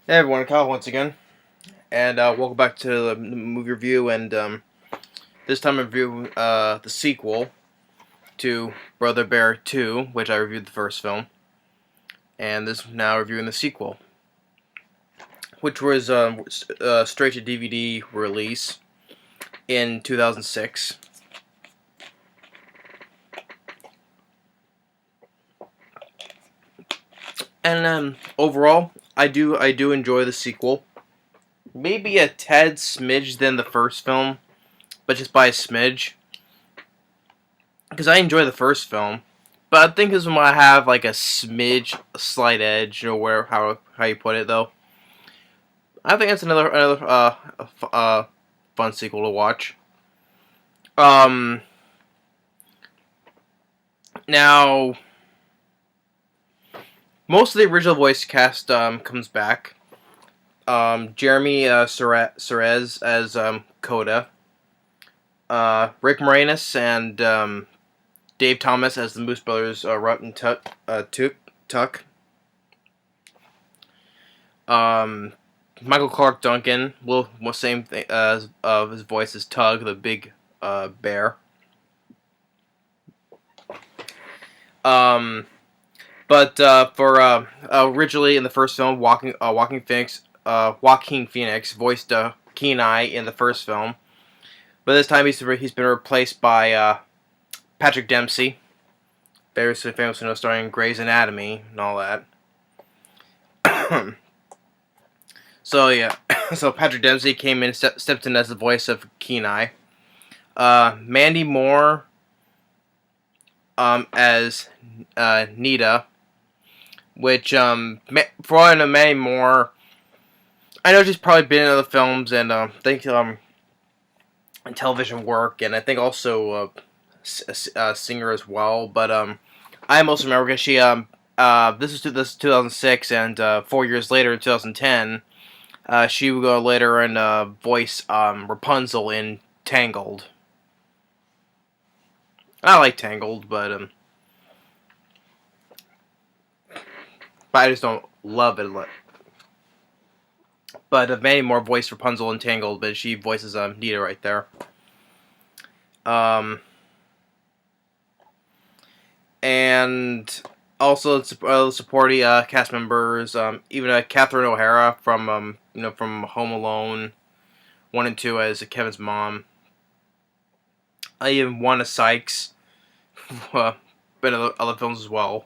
Hey everyone, Kyle once again, and welcome back to the movie review. And this time I review the sequel to Brother Bear 2, which I reviewed the first film, and this now reviewing the sequel, which was straight to DVD release in 2006. And overall, I do enjoy the sequel. Maybe a tad smidge than the first film, but just by a smidge. Because I enjoy the first film, but I think this one might have like a smidge, a slight edge, or how you put it though. I think it's another fun sequel to watch. Now most of the original voice cast comes back. Jeremy Saurez as Coda. Rick Moranis and Dave Thomas as the Moose Brothers, Rut and Tuck. Michael Clarke Duncan, same thing as his voice as Tug, the big bear. But for originally in the first film, Joaquin Phoenix voiced Kenai in the first film, but this time he's been replaced by Patrick Dempsey, very famous starring in Grey's Anatomy and all that. So yeah, so Patrick Dempsey came in, stepped in as the voice of Kenai. Mandy Moore as Nita, which for all I know, Mandy Moore, I know she's probably been in other films and think television work, and I think also a singer as well. But I most remember because she this is 2006, and 4 years later in 2010, she would go later and voice Rapunzel in Tangled. I like Tangled, but I just don't love it. But Mandy Moore voiced Rapunzel in Tangled, but she voices Nita right there. And also supporting cast members, even Catherine O'Hara from from Home Alone 1 and 2 as Kevin's mom. Even Wanda Sykes, been in other films as well.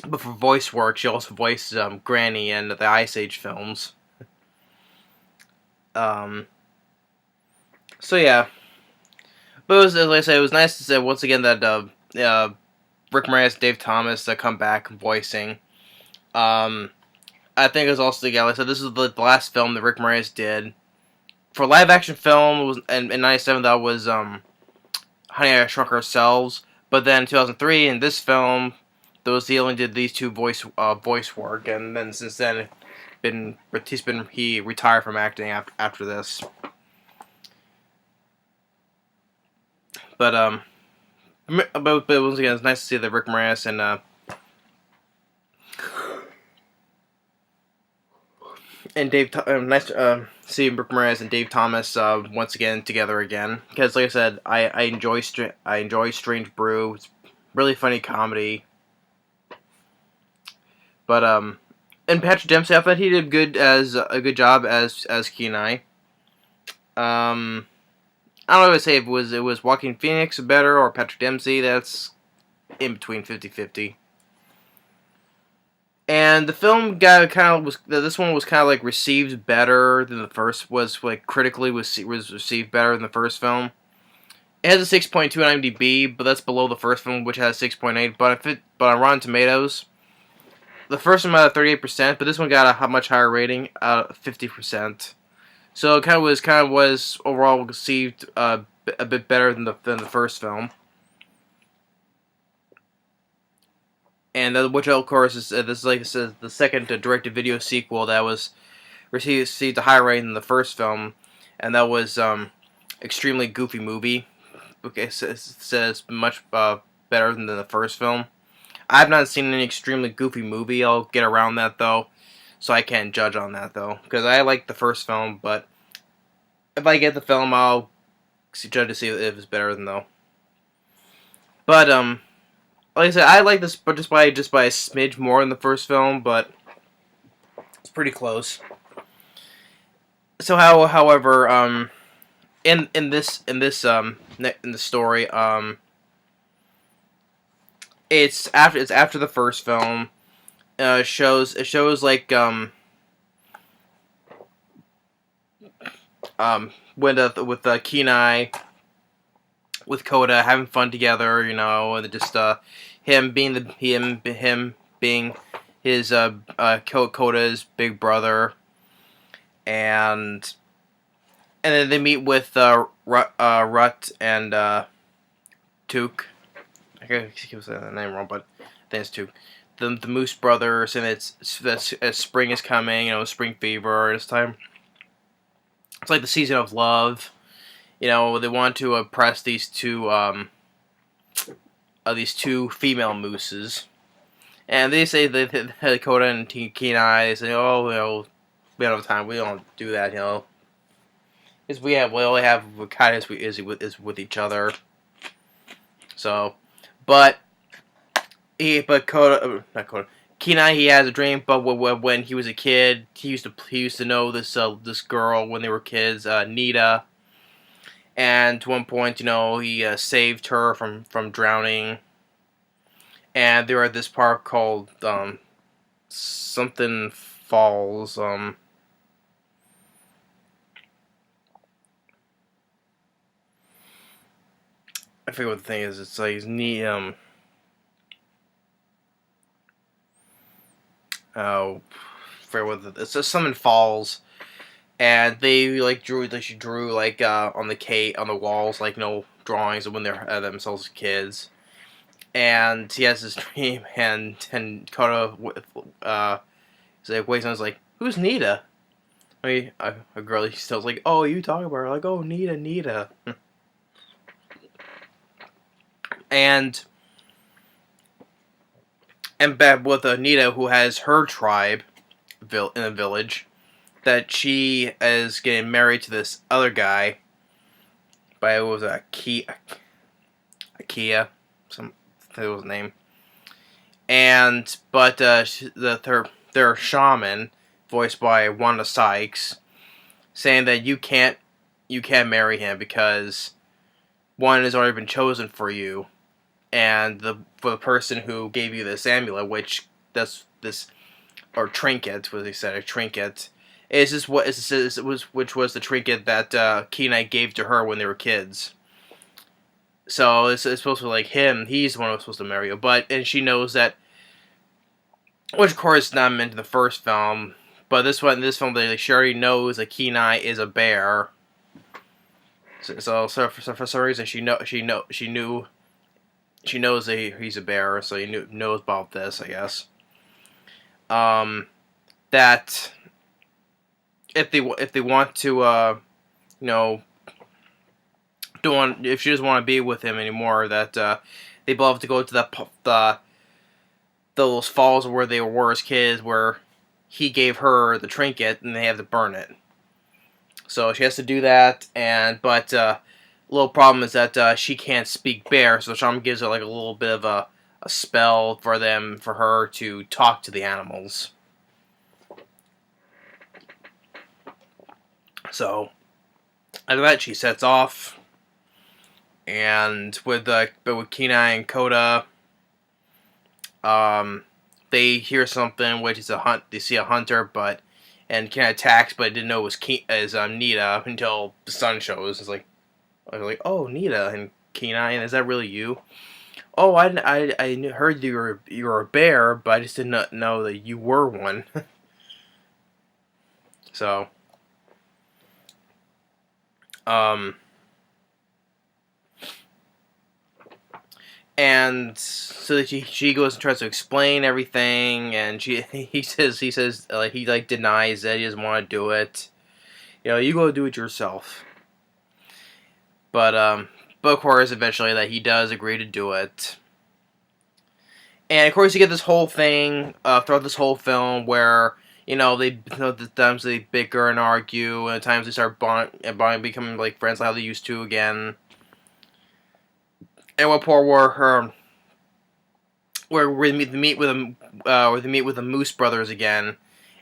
But for voice work, she also voiced Granny in the Ice Age films. So yeah, but it was, like I said, it was nice to say once again that Rick Moranis and Dave Thomas come back voicing. I think it was also like I said, this is the last film that Rick Moranis did for live action film. It was in '97 that was Honey I Shrunk Ourselves, but then in 2003 in this film, he only did these two voice work, and then since then he retired from acting after this. But once again, it's nice to see that Rick Moranis and Dave. Nice to see Rick Moranis and Dave Thomas once again together again. Because, like I said, I enjoy Strange Brew. It's really funny comedy. But and Patrick Dempsey, I thought he did a good job as Kenai. I don't know if it was Joaquin Phoenix better or Patrick Dempsey. That's in between 50-50. And the film this one was kind of like received better than the first was, like critically was received better than the first film. It has a 6.2 on IMDb, but that's below the first film, which has 6.8. But on Rotten Tomatoes, the first one had a 38%, but this one got a much higher rating, 50%. So it kind of was overall received a bit better than the first film. And which of course is this is like the second direct-to-video sequel that was received a higher rating than the first film, and that was extremely goofy movie. Okay, it says much better than the first film. I've not seen an extremely goofy movie. I'll get around that though. so I can't judge on that though, because I like the first film, but if I get the film, I'll judge to see if it's better than though. But like I said, I like this, but just by a smidge more than the first film, but it's pretty close. So however, in the story, it's after the first film. It shows like with Kenai, with Coda having fun together, you know, and just him being his Coda's big brother, and then they meet with Rut and Took. I keep saying that name wrong, but I think it's Took. The Moose brothers, and it's spring is coming, you know, spring fever. This time, it's like the season of love. You know, they want to oppress these two female mooses, and they say that Dakota and Kenai, they say, "Oh, you know, we don't have time. We don't do that, you know, because we only have kindness is with each other." So, but Kenai, he has a dream. But when he was a kid, he used to know this girl when they were kids, Nita. And to one point, you know, he saved her from drowning. And they were at this park called something Falls. I forget what the thing is. It's like oh, forget what it's just something Falls. And they she drew like on the walls, like, no drawings of when they're themselves as kids. And he has this dream, and Koda he's like, wait, someone's like, who's Nita? I mean, a girl, he still like, oh, you talking about her? Like, oh, Nita. and back with Nita, who has her tribe in a village, that she is getting married to this other guy by, what was it, Akia, that was his name. And but their shaman, voiced by Wanda Sykes, saying that you can't marry him because one has already been chosen for you, and for the person who gave you this amulet, which or trinket, what they said, a trinket. Which was the trinket that Kenai gave to her when they were kids. So it's supposed to be like him. He's the one who's supposed to marry her. And she knows that, which of course is not meant in the first film. But this film, she already knows that Kenai is a bear. So for some reason she knows that he's a bear. So he knows about this, I guess. That if they want to, you know, if she doesn't want to be with him anymore, that they both have to go to those falls where they were as kids, where he gave her the trinket, and they have to burn it. So she has to do that, but little problem is that she can't speak bear, so Shaman gives her like a little bit of a spell for her to talk to the animals. So after that, she sets off, and with Kenai and Coda, they hear something, which is a hunt. They see a hunter, and Kenai attacks, but didn't know it was Nita until the sun shows. It's like, oh, Nita and Kenai, and is that really you? Oh, I heard you were a bear, but I just did not know that you were one. So, and so she goes and tries to explain everything, and he says he denies that he doesn't want to do it. You know, you go do it yourself. But of course, eventually that he does agree to do it. And of course, you get this whole thing throughout this whole film where, the times they bicker and argue, and at times they start becoming like friends like how they used to again. And what part where we meet with the Moose brothers again,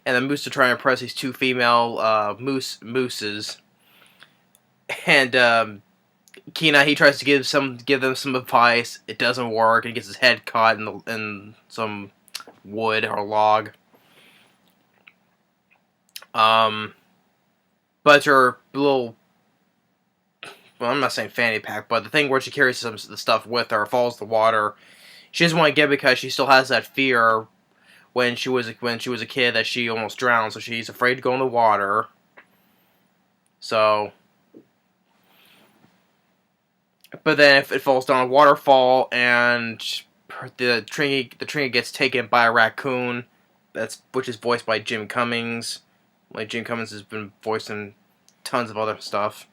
and the Moose are trying to impress these two female mooses, and Kenai, he tries to give them some advice. It doesn't work, and he gets his head caught in some wood or log. But her little, well, I'm not saying fanny pack, but the thing where she carries some of the stuff with her falls to the water. She doesn't want to get it because she still has that fear when she was a kid that she almost drowned, so she's afraid to go in the water. So, but then if it falls down a waterfall and the trinket gets taken by a raccoon, which is voiced by Jim Cummings. Like Jim Cummings has been voicing tons of other stuff.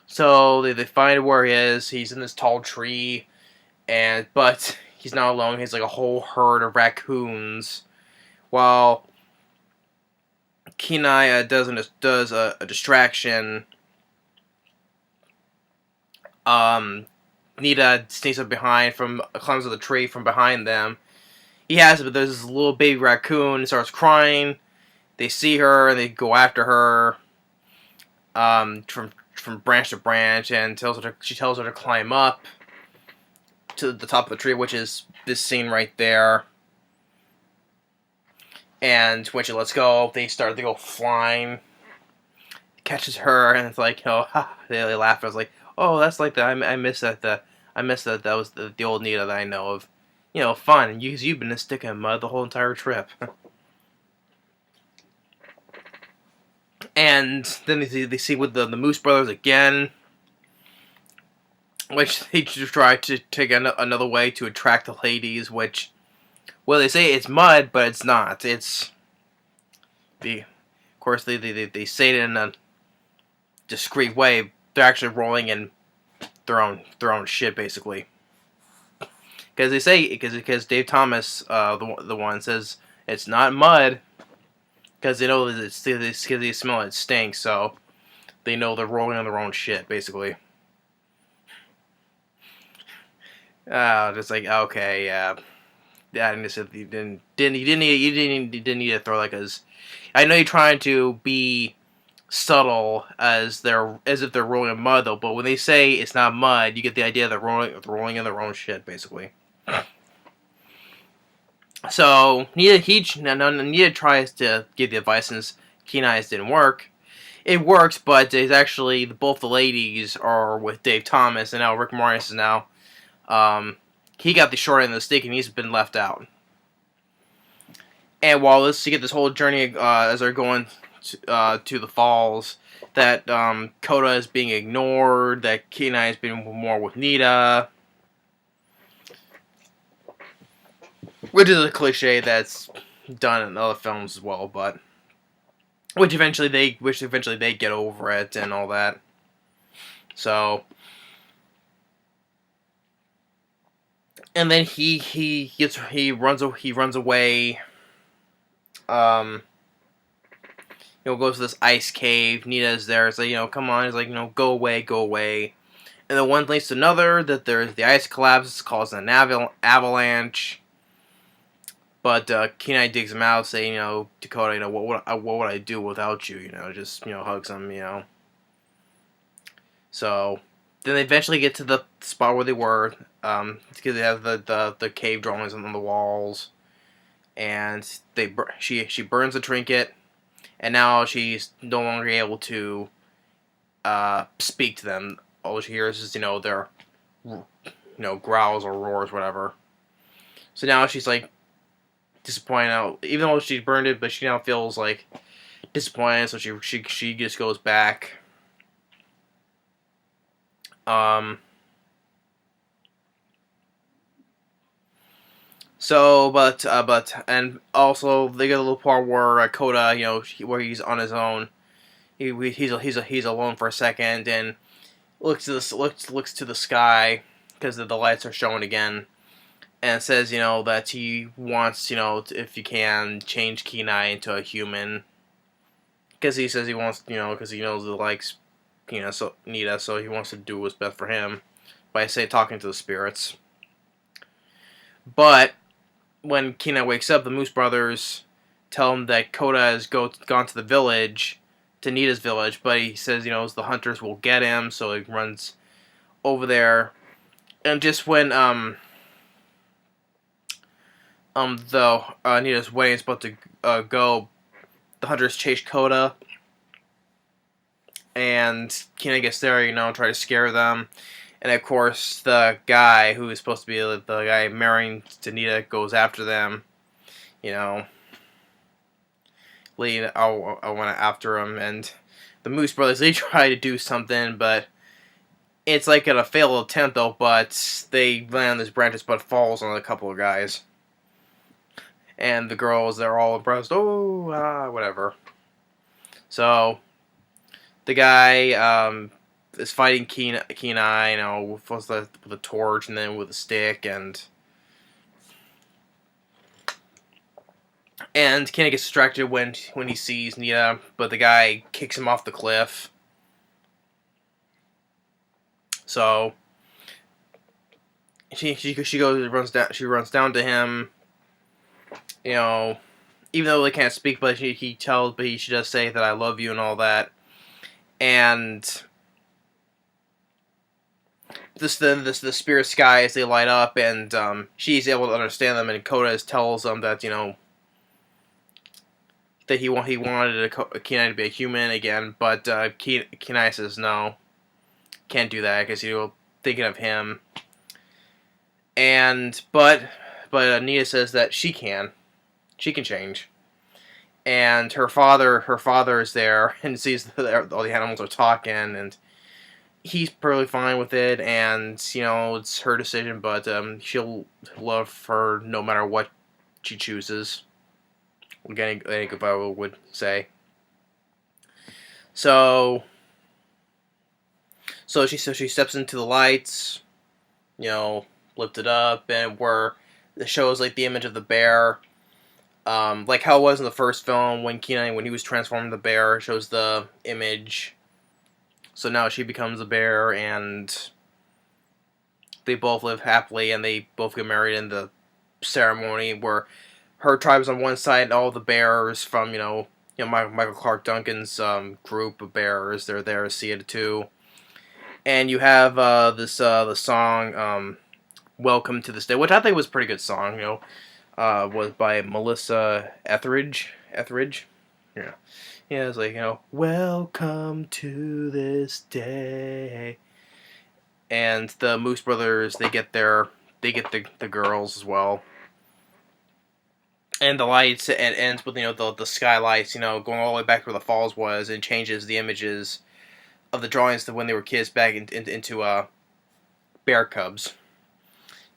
So they find where he is. He's in this tall tree, but he's not alone. He's like a whole herd of raccoons. While Kenai does a distraction. Nita sneaks up behind climbs up the tree from behind them. He has it, but there's this little baby raccoon. Starts crying. They see her and they go after her. From branch to branch, and she tells her to climb up to the top of the tree, which is this scene right there. And when she lets go, they go flying. Catches her, and it's like, they laugh. I was like, oh, that's like that. I miss that. I miss that. That was the old Nita that I know of. Fun. You've been a stick in mud the whole entire trip. And then they see with the Moose brothers again, which they try to take another way to attract the ladies, which, well, they say it's mud, but it's not. Of course, they say it in a discreet way. They're actually rolling in their own shit, basically. Because Dave Thomas, the one says it's not mud. Because they know that they smell it stinks, so they know they're rolling on their own shit, basically. Just like, okay, yeah. Yeah, you didn't need to throw like as. I know you're trying to be subtle as if they're rolling in mud though, but when they say it's not mud, you get the idea that they're rolling in their own shit, basically. So Nita tries to give the advice since Kenai's didn't work. It works, but it's actually both the ladies are with Dave Thomas, and now Rick Moranis is now. He got the short end of the stick, and he's been left out. And while you get this whole journey as they're going to the falls, that Coda is being ignored, that Kenai is being more with Nita. Which is a cliche that's done in other films as well, but which eventually they get over it and all that. So, and then he runs away. Goes to this ice cave. Nita's there. It's like, come on. He's like, go away. And then one leads to another. That the ice collapses, causing an avalanche. But Kenai digs him out, saying, Dakota, what would I do without you? Just hugs him, So then they eventually get to the spot where they were, because they have the cave drawings on the walls, and she burns the trinket, and now she's no longer able to speak to them. All she hears is their growls or roars, whatever. So now she's like disappointed now, even though she burned it, but she now feels like disappointed, so she just goes back. And also they get a little part where Coda, where he's on his own. He's alone for a second and looks to the sky because the lights are showing again. and says, that he wants, if you can, change Kenai into a human. Because he says he wants, because he knows he likes, Nita, so he wants to do what's best for him by, talking to the spirits. But when Kenai wakes up, the Moose Brothers tell him that Kota has gone to the village, to Nita's village, but he says, the hunters will get him, so he runs over there. And just when, though Nita's wedding is about to go, the hunters chase Kota, and Kenai gets there, try to scare them. And of course, the guy who is supposed to be the guy marrying Nita goes after them, lead I went after him, and the Moose Brothers, they try to do something, but it's like a failed attempt though. But they land on this branches, but falls on a couple of guys, and the girls, they're all impressed. Oh, whatever. So the guy is fighting Kenai, with a torch and then with a stick, and Kenai gets distracted when he sees Nita, but the guy kicks him off the cliff. So she runs down to him, even though they can't speak, but she does say that I love you and all that, and the spirit skies, they light up, and she's able to understand them, and Kota tells them that that he wanted Kenai to be a human again, but Kenai says no, can't do that because you're thinking of him. And but Anita says that she can change, and her father is there and sees that all the animals are talking, and he's perfectly fine with it, and it's her decision, but she'll love her no matter what she chooses. Again, I think if I would say. So she steps into the lights, lifted up, and where it shows like the image of the bear, like how it was in the first film when Kenai, when he was transformed into the bear, it shows the image. So now she becomes a bear, and they both live happily, and they both get married in the ceremony where her tribe's on one side, and all the bears from Michael Clarke Duncan's group of bears, they're there to see it too. And you have the song "Welcome to This Day," which I think was a pretty good song. Was by Melissa Etheridge. Yeah. Yeah, it's like, welcome to this day. And the Moose Brothers, they get the girls as well. And the lights, and ends with, the skylights, going all the way back where the falls was, and changes the images of the drawings to when they were kids back into bear cubs.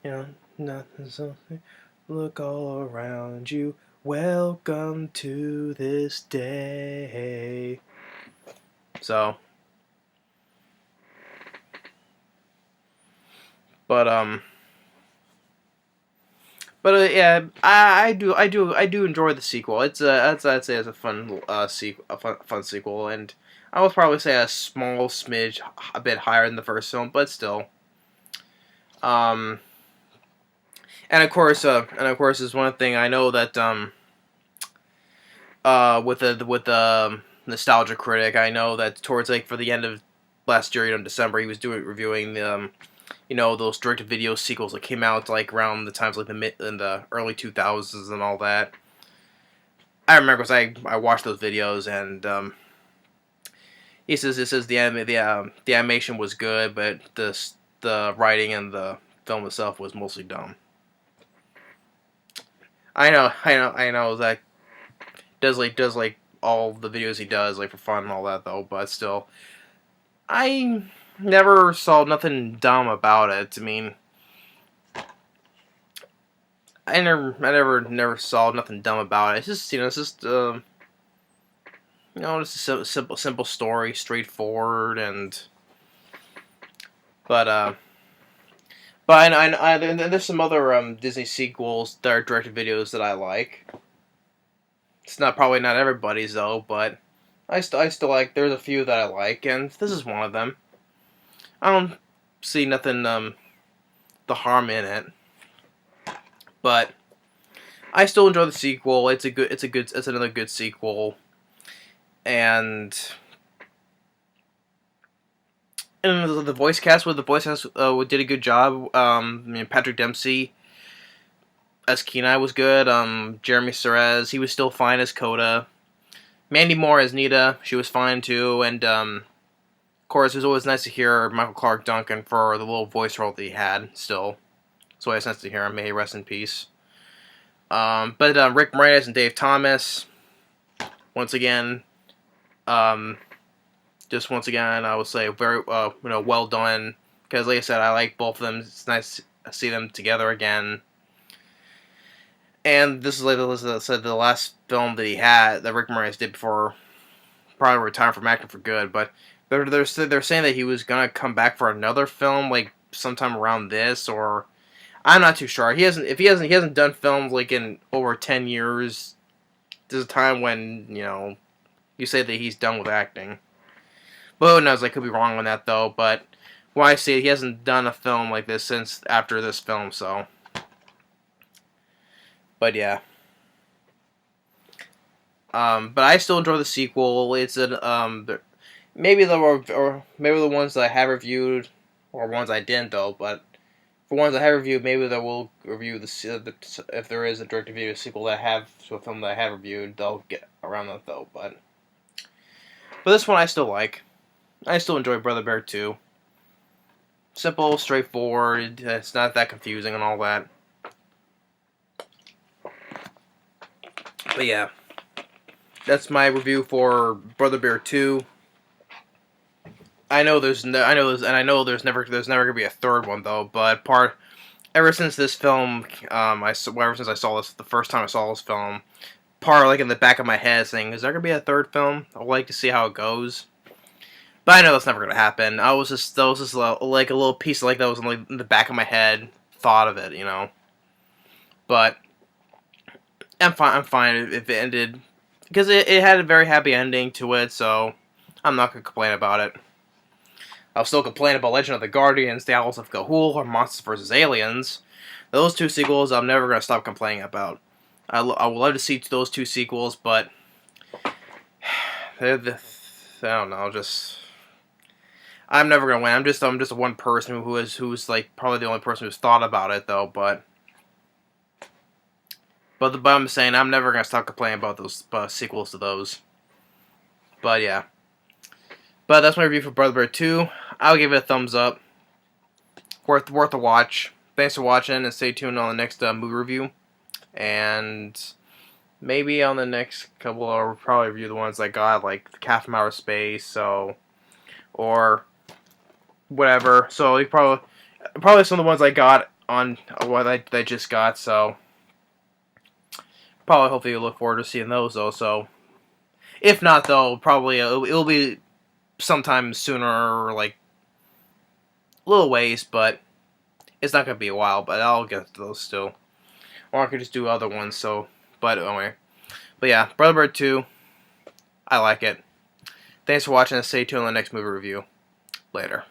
Nothing, something, look all around you. Welcome to this day. So, but yeah, I do enjoy the sequel. I'd say it's a fun fun sequel, and I would probably say a small smidge, a bit higher than the first film, but still. And of course, is one thing I know that with the Nostalgia Critic, I know that towards for the end of last year, December, he was reviewing the those direct-to-video sequels that came out around the times in the early 2000s and all that. I remember because I watched those videos, and he says the animation was good, but the writing and the film itself was mostly dumb. I know Zach does all the videos he does for fun and all that though, but still, I never saw nothing dumb about it. I mean, I never saw nothing dumb about it. It's just just a simple story, straightforward, and but But and there's some other Disney sequels that are directed videos that I like. It's not probably not everybody's though, but I still like. There's a few that I like, and this is one of them. I don't see nothing the harm in it, but I still enjoy the sequel. It's another good sequel, and the voice cast did a good job. I mean, Patrick Dempsey as Kenai was good. Jeremy Saurez, he was still fine as Coda. Mandy Moore as Nita, she was fine too. And of course, it was always nice to hear Michael Clarke Duncan for the little voice role that he had. Still, it's always nice to hear him. May he rest in peace. But Rick Moranis and Dave Thomas, once again, just once again, I would say very well done. Because like I said, I like both of them. It's nice to see them together again. And this is like the last film that he had that Rick Moranis did before probably retiring from acting for good. But they're saying that he was gonna come back for another film like sometime around this, or I'm not too sure. He hasn't done films like in over 10 years. There's a time when you say that he's done with acting. But who knows? I could be wrong on that though. But when I say he hasn't done a film like this since after this film, so. But yeah. But I still enjoy the sequel. It's maybe the ones that I have reviewed, or ones I didn't though. But for ones I have reviewed, maybe they will review if there is a direct-to-video sequel that I have to a film that I have reviewed. They'll get around that though. But this one I still like. I still enjoy Brother Bear 2. Simple, straightforward. It's not that confusing and all that. But yeah, that's my review for Brother Bear 2. I know there's never gonna be a third one though. But ever since this film, ever since I saw this the first time I saw this film, like in the back of my head saying, is there gonna be a third film? I'd like to see how it goes. But I know that's never gonna happen. That was just like a little piece like that was in the back of my head, thought of it, But I'm fine if it ended, because it had a very happy ending to it, so I'm not gonna complain about it. I'll still complain about Legend of the Guardians, The Owls of Ga'Hoole, or Monsters vs. Aliens. Those two sequels I'm never gonna stop complaining about. I would love to see those two sequels, but I don't know, I'm never gonna win. I'm just one person who's like probably the only person who's thought about it though, but I'm saying I'm never gonna stop complaining about those sequels to those. But yeah. But that's my review for Brother Bear 2. I'll give it a thumbs up. Worth a watch. Thanks for watching, and stay tuned on the next movie review. And maybe on the next couple, I'll probably review the ones I got, like the Cat from Outer Space, or whatever. So you probably some of the ones I got on what I just got. So probably hopefully you'll look forward to seeing those though. So if not though, probably it'll be sometime sooner, like a little ways, but it's not gonna be a while. But I'll get to those still, or I could just do other ones. So, but anyway, but yeah, Brother Bird 2, I like it. Thanks for watching, and stay tuned on the next movie review. Later.